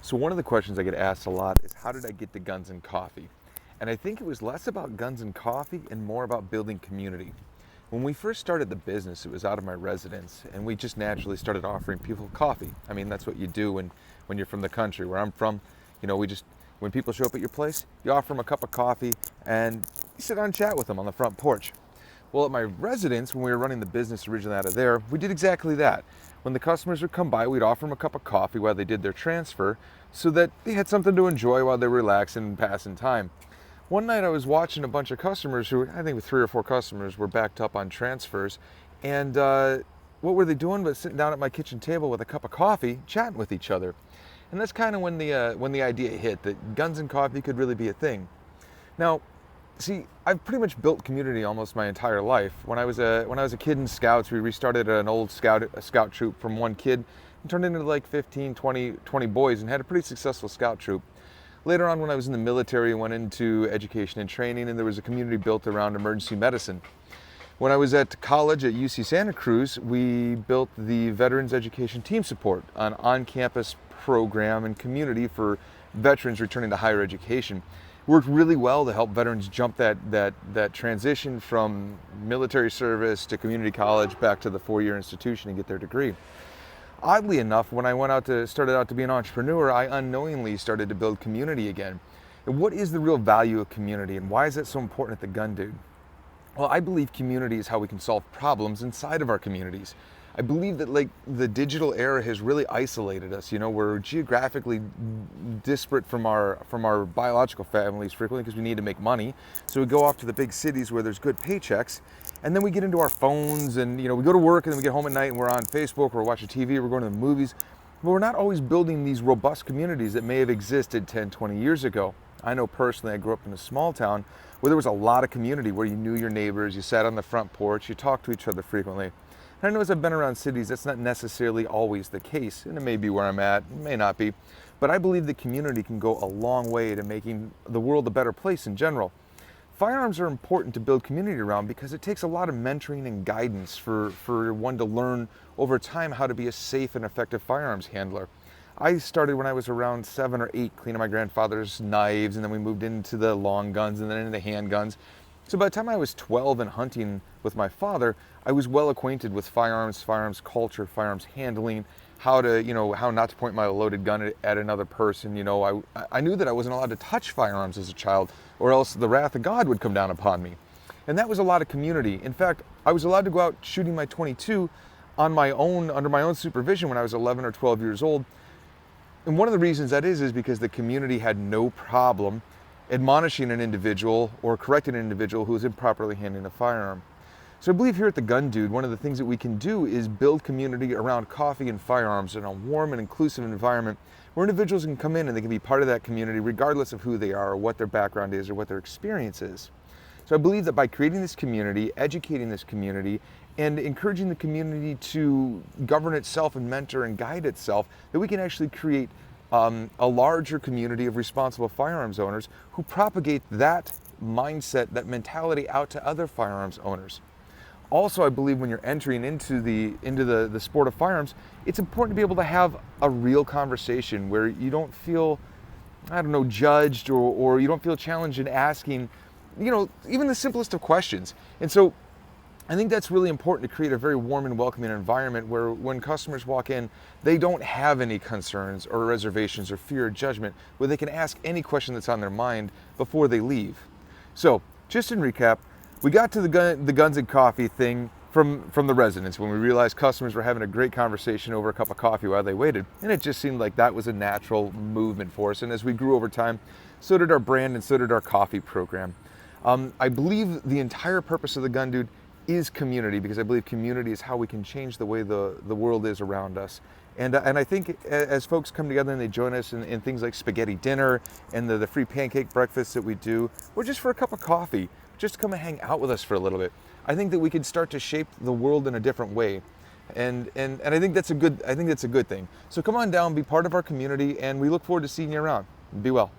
So one of the questions I get asked a lot is, how did I get to Guns and Coffee? And I think it was less about Guns and Coffee and more about building community. When we first started the business, it was out of my residence, and we just naturally started offering people coffee. I mean, that's what you do when you're from the country. Where I'm from, when people show up at your place, you offer them a cup of coffee and you sit down and chat with them on the front porch. Well, at my residence, when we were running the business originally out of there, we did exactly that. When the customers would come by, we'd offer them a cup of coffee while they did their transfer so that they had something to enjoy while they were relaxing and passing time. One night I was watching a bunch of customers who, I think 3 or 4 customers, were backed up on transfers. And what were they doing but sitting down at my kitchen table with a cup of coffee, chatting with each other. And that's kind of when the idea hit that Guns and Coffee could really be a thing. Now, see, I've pretty much built community almost my entire life. When I was a kid in Scouts, we restarted an old scout troop from one kid and turned into like 15, 20 boys and had a pretty successful scout troop. Later on, when I was in the military, I went into education and training, and there was a community built around emergency medicine. When I was at college at UC Santa Cruz, we built the Veterans Education Team Support, an on-campus program and community for veterans returning to higher education. Worked really well to help veterans jump that transition from military service to community college back to the 4-year institution and get their degree. Oddly enough, when I started out to be an entrepreneur, I unknowingly started to build community again. And what is the real value of community, and why is that so important at the Gun Dude? Well, I believe community is how we can solve problems inside of our communities. I believe that the digital era has really isolated us. We're geographically disparate from our biological families frequently because we need to make money. So we go off to the big cities where there's good paychecks, and then we get into our phones and we go to work and then we get home at night and we're on Facebook, we're watching TV, we're going to the movies. But we're not always building these robust communities that may have existed 10, 20 years ago. I know personally, I grew up in a small town where there was a lot of community, where you knew your neighbors, you sat on the front porch, you talked to each other frequently. And I know as I've been around cities, that's not necessarily always the case, and it may be where I'm at, it may not be, but I believe that community can go a long way to making the world a better place in general. Firearms are important to build community around because it takes a lot of mentoring and guidance for one to learn over time how to be a safe and effective firearms handler. I started when I was around 7 or 8 cleaning my grandfather's knives, and then we moved into the long guns and then into handguns. So by the time I was 12 and hunting with my father, I was well acquainted with firearms culture, firearms handling, how not to point my loaded gun at another person. I knew that I wasn't allowed to touch firearms as a child, or else the wrath of God would come down upon me. And that was a lot of community. In fact, I was allowed to go out shooting my .22 on my own, under my own supervision when I was 11 or 12 years old. And one of the reasons that is because the community had no problem admonishing an individual or correcting an individual who was improperly handling a firearm. So I believe here at the Gun Dude, one of the things that we can do is build community around coffee and firearms in a warm and inclusive environment where individuals can come in and they can be part of that community regardless of who they are or what their background is or what their experience is. So I believe that by creating this community, educating this community, and encouraging the community to govern itself and mentor and guide itself, that we can actually create a larger community of responsible firearms owners who propagate that mindset, that mentality out to other firearms owners. Also, I believe when you're entering into the sport of firearms, it's important to be able to have a real conversation where you don't feel, judged or you don't feel challenged in asking, even the simplest of questions. And so I think that's really important to create a very warm and welcoming environment where when customers walk in, they don't have any concerns or reservations or fear or judgment, where they can ask any question that's on their mind before they leave. So, just in recap, we got to the Guns and Coffee thing from the residents when we realized customers were having a great conversation over a cup of coffee while they waited. And it just seemed like that was a natural movement for us. And as we grew over time, so did our brand and so did our coffee program. I believe the entire purpose of the Gun Dude is community, because I believe community is how we can change the way the world is around us. And I think as folks come together and they join us in things like spaghetti dinner and the free pancake breakfasts that we do, or just for a cup of coffee, just to come and hang out with us for a little bit, I think that we can start to shape the world in a different way. And I think that's a good thing. So come on down, be part of our community, and we look forward to seeing you around. Be well.